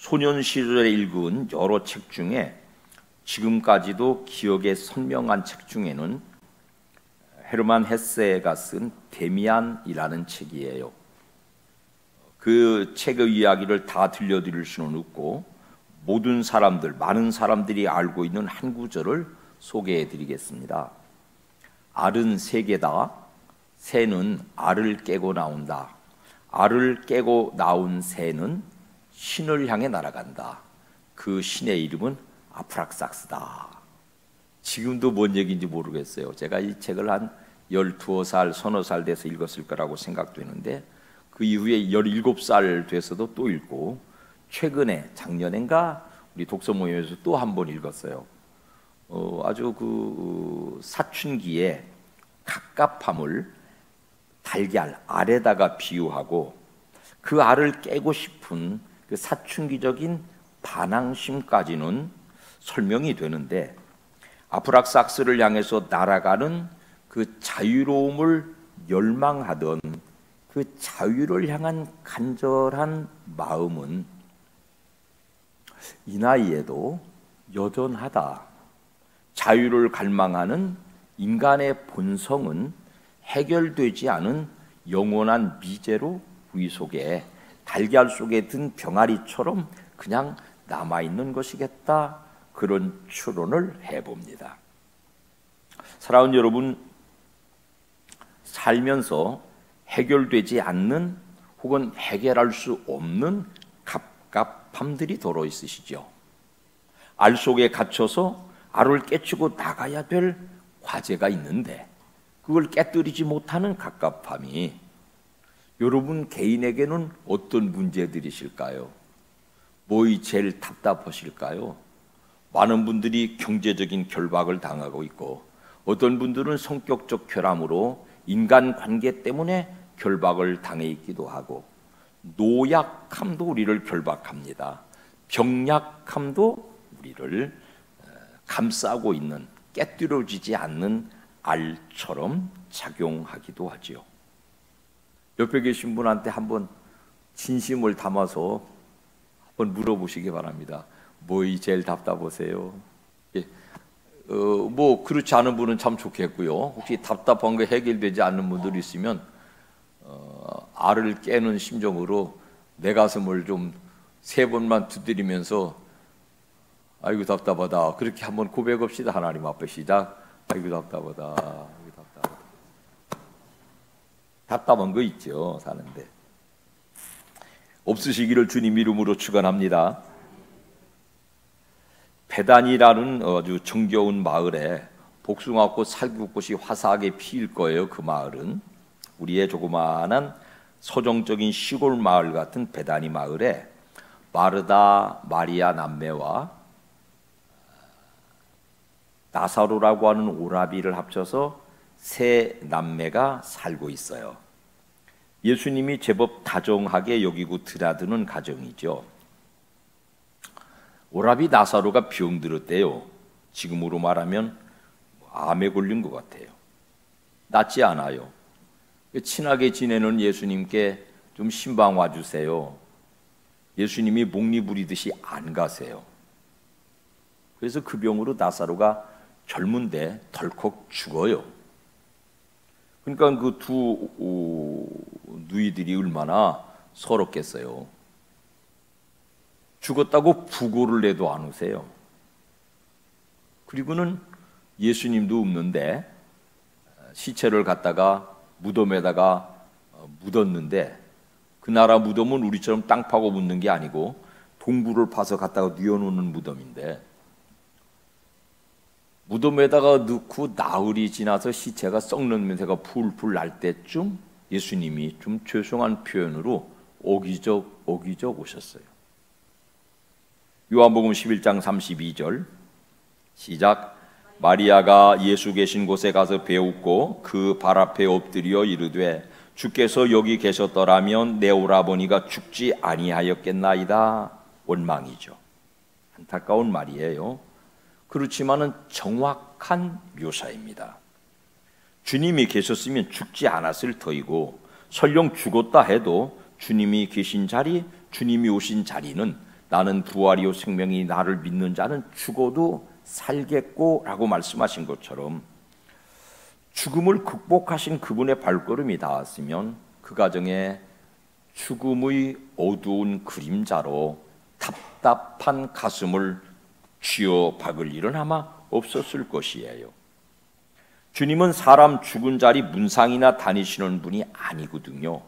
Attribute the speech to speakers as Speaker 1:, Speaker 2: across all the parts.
Speaker 1: 소년 시절에 읽은 여러 책 중에 지금까지도 기억에 선명한 책 중에는 헤르만 헤세가 쓴 데미안이라는 책이에요. 그 책의 이야기를 다 들려드릴 수는 없고 모든 사람들, 많은 사람들이 알고 있는 한 구절을 소개해 드리겠습니다. 알은 세 개다. 새는 알을 깨고 나온다. 알을 깨고 나온 새는 신을 향해 날아간다. 그 신의 이름은 아프락삭스다. 지금도 뭔 얘기인지 모르겠어요. 제가 이 책을 한 12살, 서너 살 돼서 읽었을 거라고 생각되는데 그 이후에 17살 돼서도 또 읽고 최근에 작년인가 우리 독서 모임에서 또 한 번 읽었어요. 아주 그 사춘기에 갑갑함을 달걀, 알에다가 비유하고 그 알을 깨고 싶은 그 사춘기적인 반항심까지는 설명이 되는데 아프락삭스를 향해서 날아가는 그 자유로움을 열망하던 그 자유를 향한 간절한 마음은 이 나이에도 여전하다. 자유를 갈망하는 인간의 본성은 해결되지 않은 영원한 미제로 우리 속에 달걀 속에 든 병아리처럼 그냥 남아있는 것이겠다. 그런 추론을 해봅니다. 사랑하는 여러분, 살면서 해결되지 않는 혹은 해결할 수 없는 갑갑함들이 더러 있으시죠. 알 속에 갇혀서 알을 깨치고 나가야 될 과제가 있는데 그걸 깨뜨리지 못하는 갑갑함이 여러분 개인에게는 어떤 문제들이실까요? 뭐이 제일 답답하실까요? 많은 분들이 경제적인 결박을 당하고 있고 어떤 분들은 성격적 결함으로 인간관계 때문에 결박을 당해 있기도 하고 노약함도 우리를 결박합니다. 병약함도 우리를 감싸고 있는 깨뜨려지지 않는 알처럼 작용하기도 하지요. 옆에 계신 분한테 한번 진심을 담아서 한번 물어보시기 바랍니다. 뭐이 제일 답답하세요? 뭐 그렇지 않은 분은 참 좋겠고요. 혹시 답답한 거 해결되지 않는 분들이 있으면 알을 깨는 심정으로 내 가슴을 좀 3번만 두드리면서 아이고 답답하다. 그렇게 한번 고백합시다. 하나님 앞에 시작. 아이고 답답하다. 아이고 답답하다. 답답한 거 있죠. 사는데. 없으시기를 주님 이름으로 축원합니다. 베단이라는 아주 정겨운 마을에 복숭아꽃, 살구꽃이 화사하게 피일 거예요. 그 마을은 우리의 조그마한 서정적인 시골 마을 같은 베다니 마을에 마르다, 마리아 남매와 나사로라고 하는 오라비를 합쳐서 3 남매가 살고 있어요. 예수님이 제법 다정하게 여기고 드나드는 가정이죠. 오라비 나사로가 병들었대요. 지금으로 말하면 암에 걸린 것 같아요. 낫지 않아요. 친하게 지내는 예수님께 좀 신방 와주세요. 예수님이 목리 부리듯이 안 가세요. 그래서 그 병으로 나사로가 젊은데 덜컥 죽어요. 그러니까 그 두 누이들이 얼마나 서럽겠어요. 죽었다고 부고를 내도 안 오세요. 그리고는 예수님도 없는데 시체를 갖다가 무덤에다가 묻었는데 그 나라 무덤은 우리처럼 땅 파고 묻는 게 아니고 동굴을 파서 갖다가 뉘어놓는 무덤인데 무덤에다가 넣고 나흘이 지나서 시체가 썩는 냄새가 풀풀 날 때쯤 예수님이 좀 죄송한 표현으로 어기적 오셨어요. 요한복음 11장 32절 시작. 마리아가 예수 계신 곳에 가서 배웠고 그 발 앞에 엎드려 이르되 주께서 여기 계셨더라면 내 오라버니가 죽지 아니하였겠나이다. 원망이죠. 안타까운 말이에요. 그렇지만은 정확한 묘사입니다. 주님이 계셨으면 죽지 않았을 터이고 설령 죽었다 해도 주님이 계신 자리, 주님이 오신 자리는 나는 부활이요 생명이 나를 믿는 자는 죽어도 살겠고 라고 말씀하신 것처럼 죽음을 극복하신 그분의 발걸음이 닿았으면 그 가정에 죽음의 어두운 그림자로 답답한 가슴을 쥐어 박을 일은 아마 없었을 것이에요. 주님은 사람 죽은 자리 문상이나 다니시는 분이 아니거든요.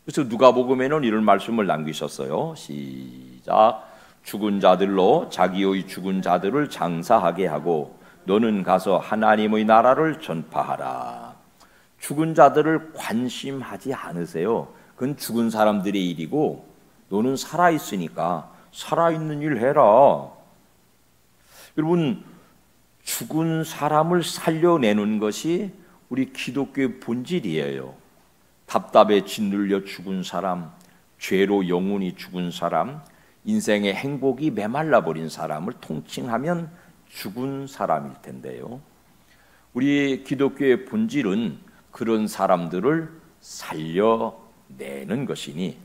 Speaker 1: 그래서 누가복음에는 이런 말씀을 남기셨어요. 시작. 죽은 자들로 자기의 죽은 자들을 장사하게 하고 너는 가서 하나님의 나라를 전파하라. 죽은 자들을 관심하지 않으세요. 그건 죽은 사람들의 일이고 너는 살아있으니까 살아있는 일 해라. 여러분, 죽은 사람을 살려내는 것이 우리 기독교의 본질이에요. 답답에 짓눌려 죽은 사람, 죄로 영혼이 죽은 사람, 인생의 행복이 메말라 버린 사람을 통칭하면 죽은 사람일 텐데요. 우리 기독교의 본질은 그런 사람들을 살려내는 것이니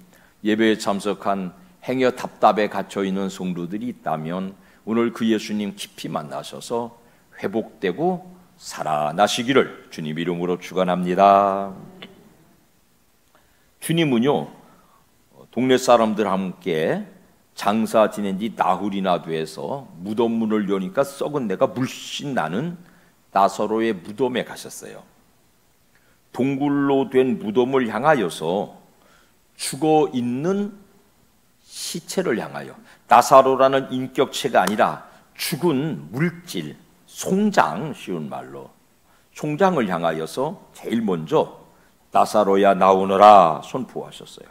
Speaker 1: 예배에 참석한 행여 답답에 갇혀있는 성도들이 있다면 오늘 그 예수님 깊이 만나셔서 회복되고 살아나시기를 주님 이름으로 축원합니다. 주님은요, 동네 사람들과 함께 장사 지낸 지 나흘이나 돼서 무덤 문을 여니까 썩은 내가 물씬 나는 나사로의 무덤에 가셨어요. 동굴로 된 무덤을 향하여서 죽어 있는 시체를 향하여, 나사로라는 인격체가 아니라 죽은 물질, 송장, 쉬운 말로 송장을 향하여서 제일 먼저 나사로야 나오너라 선포하셨어요.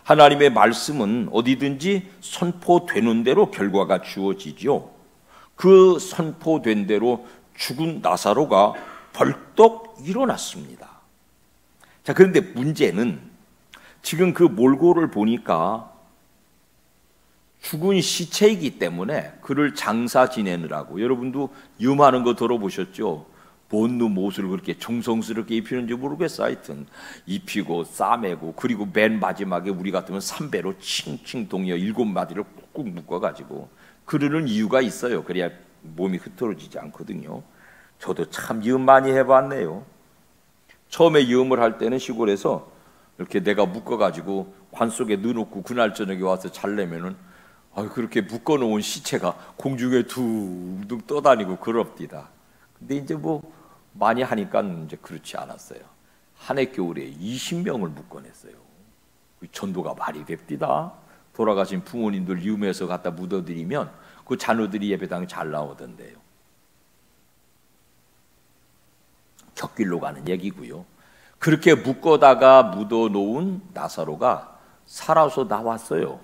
Speaker 1: 하나님의 말씀은 어디든지 선포되는 대로 결과가 주어지죠. 그 선포된 대로 죽은 나사로가 벌떡 일어났습니다. 자, 그런데 문제는 지금 그 몰골을 보니까 죽은 시체이기 때문에 그를 장사 지내느라고, 여러분도 유마하는 거 들어보셨죠? 뭔 놈 옷을 그렇게 정성스럽게 입히는지 모르겠어. 하여튼 입히고 싸매고, 그리고 맨 마지막에 우리 같으면 삼배로 칭칭 동여 7마디를 꾹꾹 묶어가지고 그러는 이유가 있어요. 그래야 몸이 흐트러지지 않거든요. 저도 참 이음 많이 해봤네요. 처음에 이음을 할 때는 시골에서 이렇게 내가 묶어가지고 관 속에 넣어놓고 그날 저녁에 와서 잘래면은 그렇게 묶어놓은 시체가 공중에 둥둥 떠다니고 그럽디다. 근데 이제 뭐 많이 하니까 이제 그렇지 않았어요. 한 해 겨울에 20명을 묶어냈어요. 전도가 말이 됩디다. 돌아가신 부모님들 유매해서 갖다 묻어드리면 그 자녀들이 예배당에 잘 나오던데요. 곁길로 가는 얘기고요. 그렇게 묶어다가 묻어놓은 나사로가 살아서 나왔어요.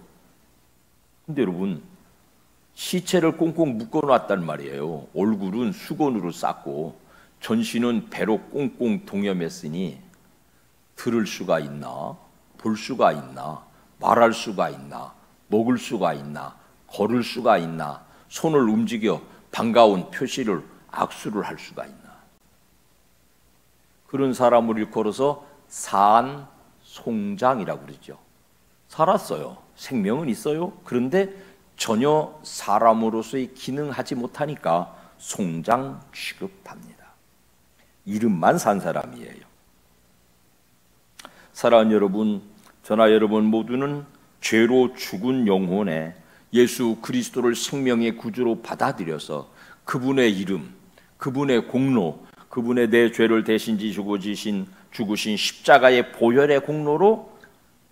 Speaker 1: 근데 여러분, 시체를 꽁꽁 묶어놨단 말이에요. 얼굴은 수건으로 쌌고 전신은 배로 꽁꽁 동여맸으니 들을 수가 있나, 볼 수가 있나, 말할 수가 있나, 먹을 수가 있나, 걸을 수가 있나, 손을 움직여 반가운 표시를, 악수를 할 수가 있나. 그런 사람을 일컬어서 산송장이라고 그러죠. 살았어요. 생명은 있어요. 그런데 전혀 사람으로서의 기능하지 못하니까 송장 취급합니다. 이름만 산 사람이에요. 사랑하는 여러분, 저나 여러분 모두는 죄로 죽은 영혼에 예수 그리스도를 생명의 구주로 받아들여서 그분의 이름, 그분의 공로, 그분의 내 죄를 대신 지시고 죽으신 십자가의 보혈의 공로로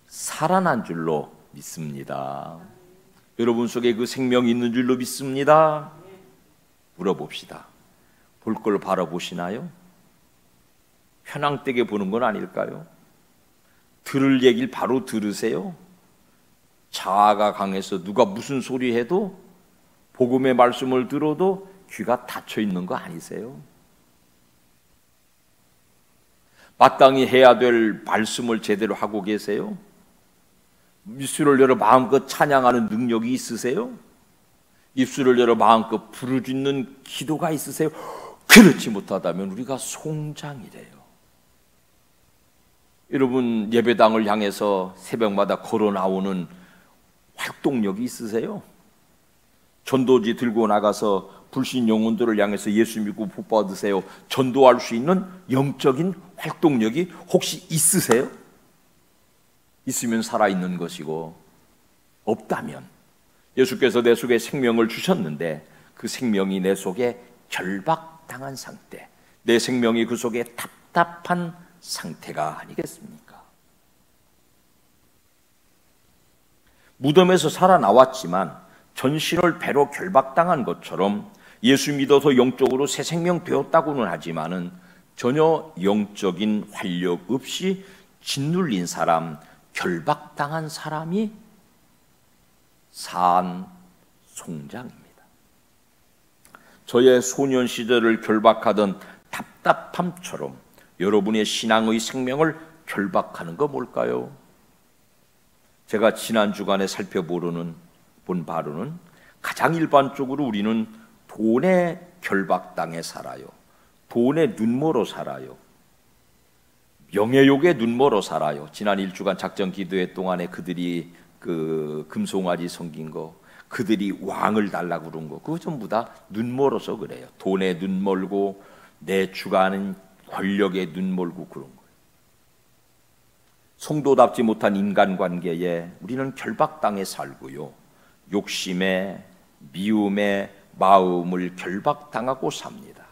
Speaker 1: 살아난 줄로 믿습니다. 여러분 속에 그 생명이 있는 줄로 믿습니다. 물어봅시다. 볼 걸 바라보시나요? 현황되게 보는 건 아닐까요? 들을 얘기를 바로 들으세요? 자아가 강해서 누가 무슨 소리 해도 복음의 말씀을 들어도 귀가 닫혀 있는 거 아니세요? 마땅히 해야 될 말씀을 제대로 하고 계세요? 입술을 열어 마음껏 찬양하는 능력이 있으세요? 입술을 열어 마음껏 부르짖는 기도가 있으세요? 그렇지 못하다면 우리가 송장이래요. 여러분, 예배당을 향해서 새벽마다 걸어 나오는 활동력이 있으세요? 전도지 들고 나가서 불신 영혼들을 향해서 예수 믿고 복 받으세요. 전도할 수 있는 영적인 활동력이 혹시 있으세요? 있으면 살아있는 것이고, 없다면 예수께서 내 속에 생명을 주셨는데 그 생명이 내 속에 결박당한 상태, 내 생명이 그 속에 답답한 상태가 아니겠습니까? 무덤에서 살아나왔지만 전신을 배로 결박당한 것처럼 예수 믿어서 영적으로 새 생명 되었다고는 하지만은 전혀 영적인 활력 없이 짓눌린 사람, 결박당한 사람이 산송장입니다. 저의 소년 시절을 결박하던 답답함처럼 여러분의 신앙의 생명을 결박하는 거 뭘까요? 제가 지난 주간에 살펴본 바로는 가장 일반적으로 우리는 돈에 결박당해 살아요. 돈에 눈멀어 살아요. 명예욕에 눈멀어 살아요. 지난 일주간 작전 기도회 동안에 그들이 그 금송아지 섬긴 거, 그들이 왕을 달라고 그런 거, 그거 전부 다 눈멀어서 그래요. 돈에 눈멀고 내 주관은 권력에 눈멀고 그런 거예요. 성도답지 못한 인간관계에 우리는 결박당해 살고요. 욕심에 미움에 마음을 결박당하고 삽니다.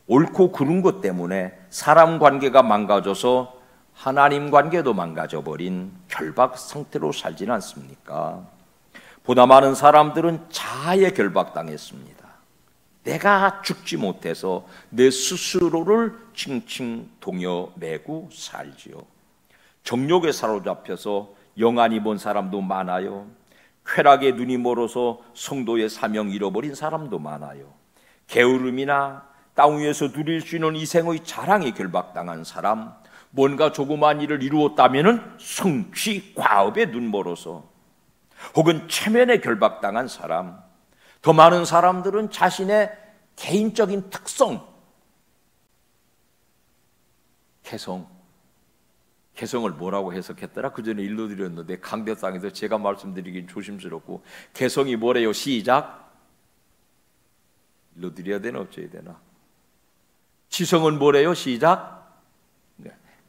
Speaker 1: 옳고 그른 것 때문에 사람 관계가 망가져서 하나님 관계도 망가져버린 결박 상태로 살진 않습니까? 보다 많은 사람들은 자아에 결박당했습니다. 내가 죽지 못해서 내 스스로를 칭칭 동여매고 살지요. 정욕에 사로잡혀서 영안이 본 사람도 많아요. 쾌락에 눈이 멀어서 성도의 사명 잃어버린 사람도 많아요. 게으름이나 땅 위에서 누릴 수 있는 이생의 자랑에 결박당한 사람, 뭔가 조그마한 일을 이루었다면 성취, 과업에 눈멀어서, 혹은 체면에 결박당한 사람, 더 많은 사람들은 자신의 개인적인 특성, 개성을 뭐라고 해석했더라? 그 전에 일러드렸는데 강대상에서 제가 말씀드리긴 조심스럽고, 개성이 뭐래요? 시작. 일러드려야 되나 어쩌야 되나? 지성은 뭐래요? 시작.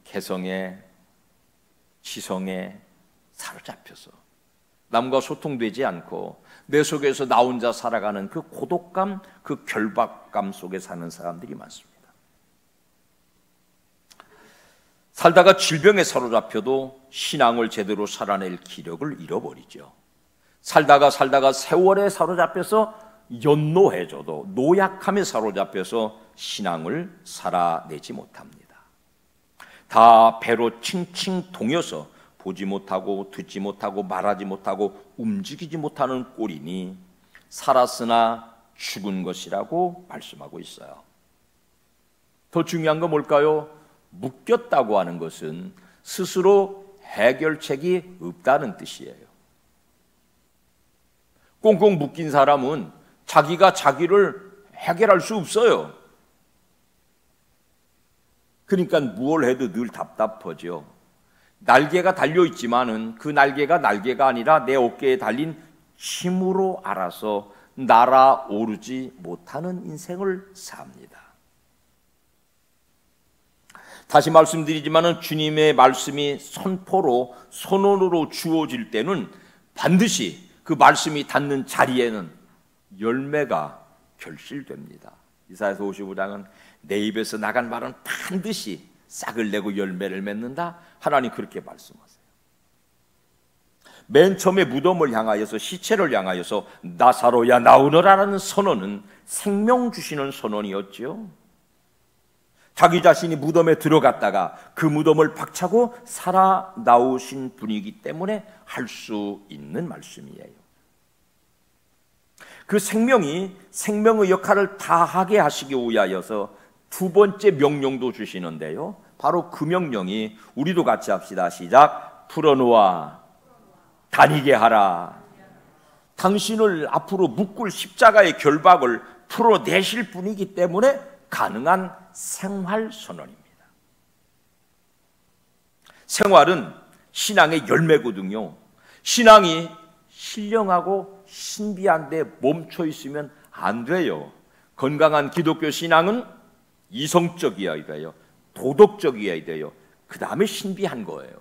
Speaker 1: 개성에, 지성에 사로잡혀서 남과 소통되지 않고 내 속에서 나 혼자 살아가는 그 고독감, 그 결박감 속에 사는 사람들이 많습니다. 살다가 질병에 사로잡혀도 신앙을 제대로 살아낼 기력을 잃어버리죠. 살다가 세월에 사로잡혀서 연노해져도 노약함에 사로잡혀서 신앙을 살아내지 못합니다. 다 배로 칭칭 동여서 보지 못하고 듣지 못하고 말하지 못하고 움직이지 못하는 꼴이니 살았으나 죽은 것이라고 말씀하고 있어요. 더 중요한 건 뭘까요? 묶였다고 하는 것은 스스로 해결책이 없다는 뜻이에요. 꽁꽁 묶인 사람은 자기가 자기를 해결할 수 없어요. 그러니까 뭘 해도 늘 답답하죠. 날개가 달려있지만은 그 날개가 아니라 내 어깨에 달린 힘으로 알아서 날아오르지 못하는 인생을 삽니다. 다시 말씀드리지만은 주님의 말씀이 선포로, 선언으로 주어질 때는 반드시 그 말씀이 닿는 자리에는 열매가 결실됩니다. 이사야서 55장은 내 입에서 나간 말은 반드시 싹을 내고 열매를 맺는다. 하나님 그렇게 말씀하세요. 맨 처음에 무덤을 향하여서, 시체를 향하여서 나사로야 나오너라라는 선언은 생명 주시는 선언이었죠. 자기 자신이 무덤에 들어갔다가 그 무덤을 박차고 살아 나오신 분이기 때문에 할 수 있는 말씀이에요. 그 생명이 생명의 역할을 다하게 하시기 위하여서 두 번째 명령도 주시는데요. 바로 그 명령이 우리도 같이 합시다. 시작. 풀어놓아 다니게 하라. 당신을 앞으로 묶을 십자가의 결박을 풀어내실 분이기 때문에 가능한 생활 선언입니다. 신앙은 신앙의 열매거든요. 신앙이 신령하고 신비한데 멈춰 있으면 안 돼요. 건강한 기독교 신앙은 이성적이어야 돼요. 도덕적이어야 돼요. 그 다음에 신비한 거예요.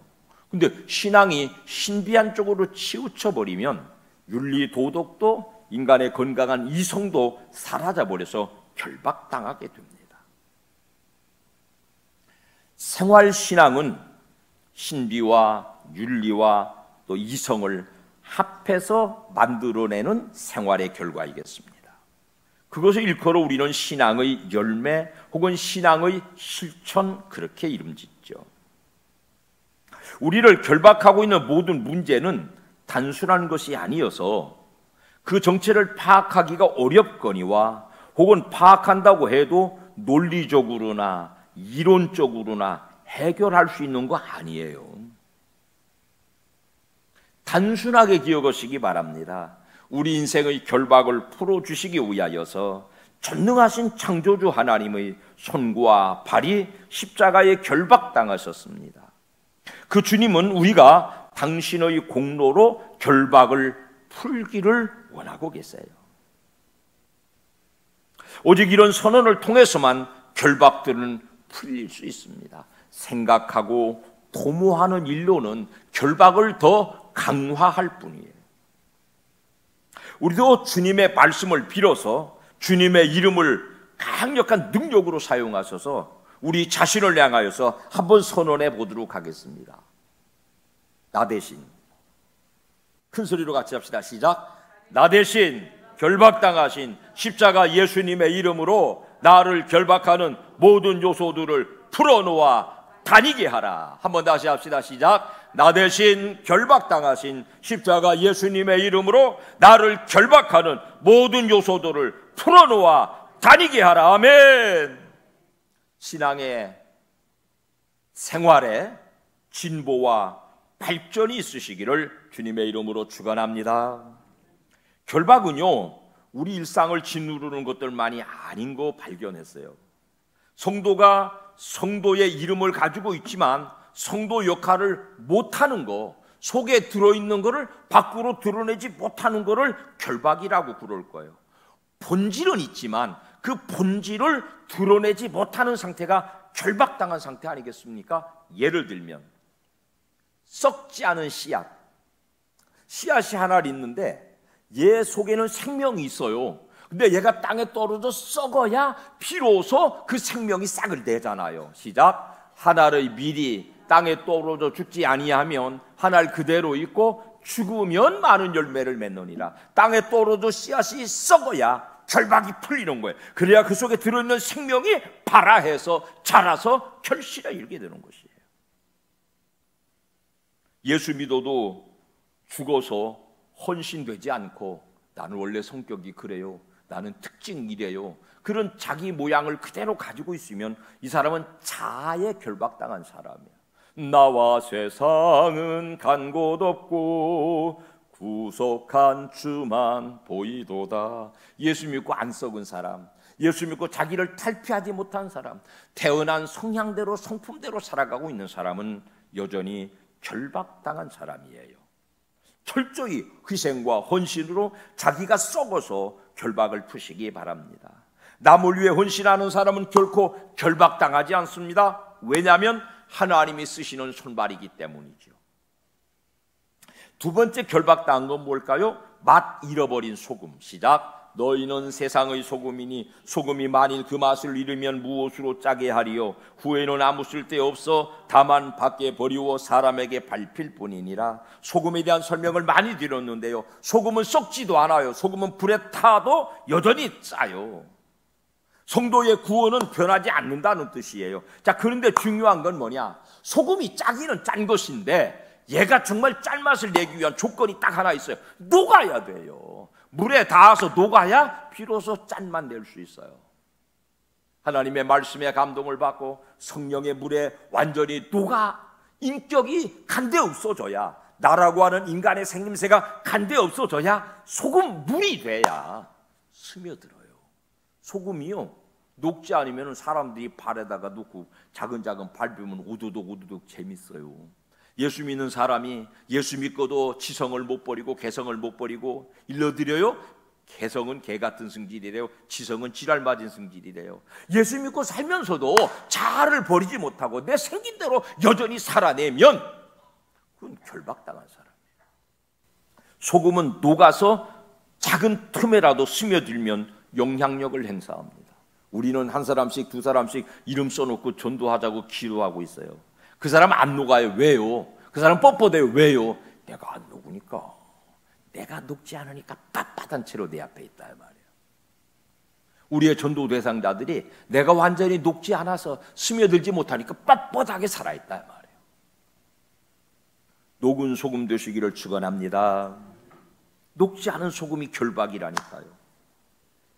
Speaker 1: 근데 신앙이 신비한 쪽으로 치우쳐버리면 윤리 도덕도 인간의 건강한 이성도 사라져버려서 결박당하게 됩니다. 생활신앙은 신비와 윤리와 또 이성을 합해서 만들어내는 생활의 결과이겠습니다. 그것을 일컬어 우리는 신앙의 열매 혹은 신앙의 실천, 그렇게 이름짓죠. 우리를 결박하고 있는 모든 문제는 단순한 것이 아니어서 그 정체를 파악하기가 어렵거니와 혹은 파악한다고 해도 논리적으로나 이론적으로나 해결할 수 있는 거 아니에요. 단순하게 기억하시기 바랍니다. 우리 인생의 결박을 풀어주시기 위하여서 전능하신 창조주 하나님의 손과 발이 십자가에 결박당하셨습니다. 그 주님은 우리가 당신의 공로로 결박을 풀기를 원하고 계세요. 오직 이런 선언을 통해서만 결박들은 풀릴 수 있습니다. 생각하고 도모하는 일로는 결박을 더 강화할 뿐이에요. 우리도 주님의 말씀을 빌어서 주님의 이름을 강력한 능력으로 사용하셔서 우리 자신을 향하여서 한번 선언해 보도록 하겠습니다. 나 대신, 큰 소리로 같이 합시다. 시작. 나 대신 결박당하신 십자가 예수님의 이름으로 나를 결박하는 모든 요소들을 풀어놓아 다니게 하라. 한번 다시 합시다. 시작. 나 대신 결박당하신 십자가 예수님의 이름으로 나를 결박하는 모든 요소들을 풀어놓아 다니게 하라. 아멘. 신앙의 생활에 진보와 발전이 있으시기를 주님의 이름으로 축원합니다. 결박은요, 우리 일상을 짓누르는 것들만이 아닌 거 발견했어요. 성도가 성도의 이름을 가지고 있지만 성도 역할을 못하는 거, 속에 들어있는 거를 밖으로 드러내지 못하는 거를 결박이라고 그럴 거예요. 본질은 있지만 그 본질을 드러내지 못하는 상태가 결박당한 상태 아니겠습니까? 예를 들면 썩지 않은 씨앗이 하나 있는데 얘 속에는 생명이 있어요. 근데 얘가 땅에 떨어져 썩어야 비로소 그 생명이 싹을 내잖아요. 시작. 한 알의 밀이 땅에 떨어져 죽지 아니하면 한 알 그대로 있고 죽으면 많은 열매를 맺느니라. 땅에 떨어져 씨앗이 썩어야 결박이 풀리는 거예요. 그래야 그 속에 들어있는 생명이 발아해서 자라서 결실에 이르게 되는 것이에요. 예수 믿어도 죽어서 헌신되지 않고 나는 원래 성격이 그래요, 나는 특징 이래요, 그런 자기 모양을 그대로 가지고 있으면 이 사람은 자아에 결박당한 사람이야. 나와 세상은 간 곳 없고 구속한 주만 보이도다. 예수 믿고 안 썩은 사람, 예수 믿고 자기를 탈피하지 못한 사람, 태어난 성향대로 성품대로 살아가고 있는 사람은 여전히 결박당한 사람이에요. 철저히 희생과 헌신으로 자기가 썩어서 결박을 푸시기 바랍니다. 남을 위해 헌신하는 사람은 결코 결박당하지 않습니다. 왜냐하면 하나님이 쓰시는 손발이기 때문이죠. 두 번째 결박당한 건 뭘까요? 맛 잃어버린 소금. 시작. 너희는 세상의 소금이니 소금이 만일 그 맛을 잃으면 무엇으로 짜게 하리요? 후에는 아무 쓸데없어 다만 밖에 버리워 사람에게 밟힐 뿐이니라. 소금에 대한 설명을 많이 드렸는데요, 소금은 썩지도 않아요. 소금은 불에 타도 여전히 짜요. 성도의 구원은 변하지 않는다는 뜻이에요. 자, 그런데 중요한 건 뭐냐? 소금이 짜기는 짠 것인데 얘가 정말 짠맛을 내기 위한 조건이 딱 하나 있어요. 녹아야 돼요. 물에 닿아서 녹아야 비로소 짠맛 낼 수 있어요. 하나님의 말씀에 감동을 받고 성령의 물에 완전히 녹아 인격이 간데 없어져야, 나라고 하는 인간의 생김새가 간데 없어져야 소금 물이 돼야 스며들어요. 소금이요, 녹지 않으면 사람들이 발에다가 놓고 자근자근 밟으면 우두둑 재밌어요. 예수 믿는 사람이 예수 믿고도 지성을 못 버리고 개성을 못 버리고 일러드려요? 개성은 개 같은 성질이래요. 지성은 지랄 맞은 성질이래요. 예수 믿고 살면서도 자아를 버리지 못하고 내 생긴 대로 여전히 살아내면 그건 결박당한 사람이에요. 소금은 녹아서 작은 틈에라도 스며들면 영향력을 행사합니다. 우리는 한 사람씩 두 사람씩 이름 써놓고 전도하자고 기도하고 있어요. 그 사람 안 녹아요. 왜요? 그 사람 뻣뻣해요. 왜요? 내가 안 녹으니까. 내가 녹지 않으니까 빳빳한 채로 내 앞에 있다 이 말이에요. 우리의 전도 대상자들이 내가 완전히 녹지 않아서 스며들지 못하니까 뻣뻣하게 살아있다 이 말이에요. 녹은 소금 되시기를 축원합니다. 녹지 않은 소금이 결박이라니까요.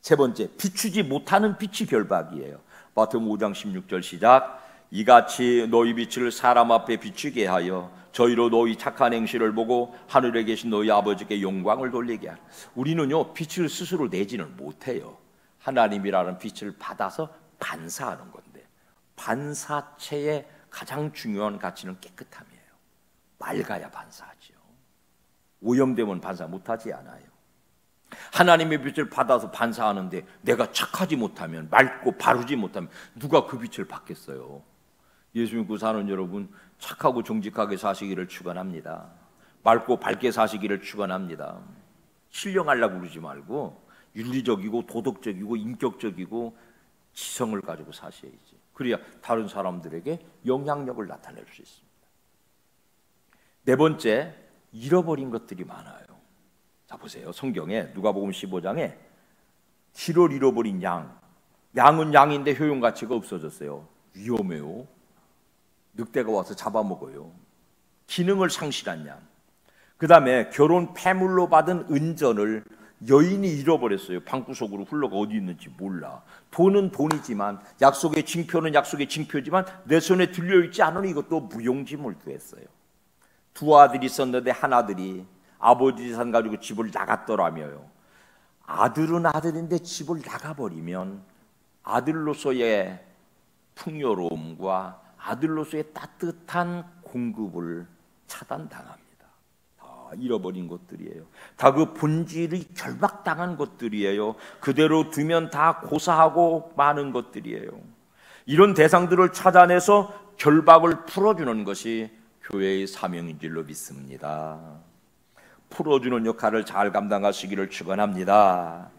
Speaker 1: 세 번째, 비추지 못하는 빛이 결박이에요. 마태복음 5장 16절 시작. 이같이 너희 빛을 사람 앞에 비추게 하여 저희로 너희 착한 행실을 보고 하늘에 계신 너희 아버지께 영광을 돌리게 하라. 우리는요, 빛을 스스로 내지는 못해요. 하나님이라는 빛을 받아서 반사하는 건데, 반사체의 가장 중요한 가치는 깨끗함이에요. 맑아야 반사하죠. 오염되면 반사 못하지 않아요. 하나님의 빛을 받아서 반사하는데 내가 착하지 못하면, 맑고 바르지 못하면 누가 그 빛을 받겠어요? 예수 믿고 사는 여러분, 착하고 정직하게 사시기를 축원합니다. 맑고 밝게 사시기를 축원합니다. 신령하려고 그러지 말고 윤리적이고 도덕적이고 인격적이고 지성을 가지고 사셔야지. 그래야 다른 사람들에게 영향력을 나타낼 수 있습니다. 네 번째, 잃어버린 것들이 많아요. 자, 보세요. 성경에 누가복음 15장에 길을 잃어버린 양은 양인데 효용 가치가 없어졌어요. 위험해요. 늑대가 와서 잡아먹어요. 기능을 상실한 양. 그 다음에 결혼 폐물로 받은 은전을 여인이 잃어버렸어요. 방구석으로 흘러가 어디 있는지 몰라. 돈은 돈이지만, 약속의 징표는 약속의 징표지만 내 손에 들려있지 않으니 이것도 무용지물도 했어요. 두 아들이 있었는데 한 아들이 아버지 재산 가지고 집을 나갔더라며요. 아들은 아들인데 집을 나가버리면 아들로서의 풍요로움과 아들로서의 따뜻한 공급을 차단당합니다. 다 잃어버린 것들이에요. 다 그 본질이 결박당한 것들이에요. 그대로 두면 다 고사하고 많은 것들이에요. 이런 대상들을 찾아내서 결박을 풀어주는 것이 교회의 사명인 줄로 믿습니다. 풀어주는 역할을 잘 감당하시기를 축원합니다.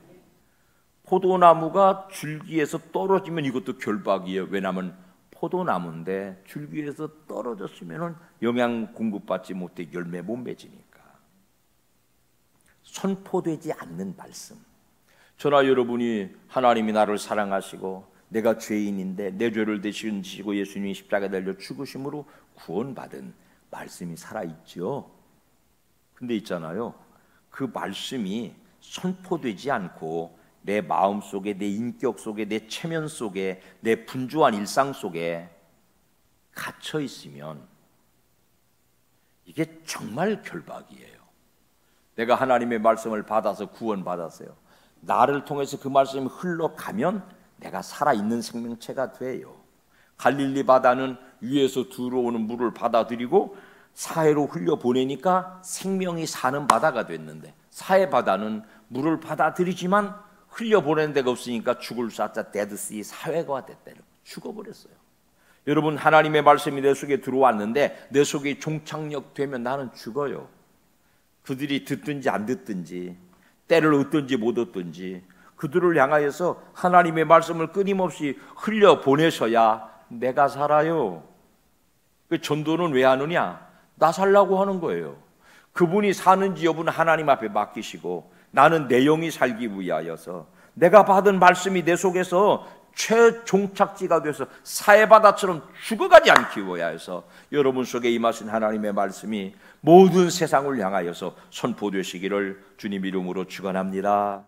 Speaker 1: 포도나무가 줄기에서 떨어지면 이것도 결박이에요. 왜냐하면 포도나무인데 줄기에서 떨어졌으면 영양 공급받지 못해 열매 못 맺으니까. 선포되지 않는 말씀. 저나 여러분이 하나님이 나를 사랑하시고 내가 죄인인데 내 죄를 대신 지시고 예수님이 십자가에 달려 죽으심으로 구원받은 말씀이 살아있죠. 근데 있잖아요, 그 말씀이 선포되지 않고 내 마음 속에, 내 인격 속에, 내 체면 속에, 내 분주한 일상 속에 갇혀 있으면 이게 정말 결박이에요. 내가 하나님의 말씀을 받아서 구원받았어요. 나를 통해서 그 말씀이 흘러가면 내가 살아있는 생명체가 돼요. 갈릴리 바다는 위에서 들어오는 물을 받아들이고 사해로 흘려보내니까 생명이 사는 바다가 됐는데, 사해 바다는 물을 받아들이지만 흘려보내는 데가 없으니까 죽을 쐈자 데드씨 사회가 됐대요. 죽어버렸어요. 여러분, 하나님의 말씀이 내 속에 들어왔는데 내 속에 종착역 되면 나는 죽어요. 그들이 듣든지 안 듣든지, 때를 얻든지 못 얻든지 그들을 향하여서 하나님의 말씀을 끊임없이 흘려보내셔야 내가 살아요. 그 전도는 왜 하느냐? 나 살라고 하는 거예요. 그분이 사는지 여부는 하나님 앞에 맡기시고 나는 내 영이 살기 위하여서 내가 받은 말씀이 내 속에서 최종착지가 돼서 사해바다처럼 죽어가지 않기 위하여서 여러분 속에 임하신 하나님의 말씀이 모든 세상을 향하여서 선포되시기를 주님 이름으로 축원합니다.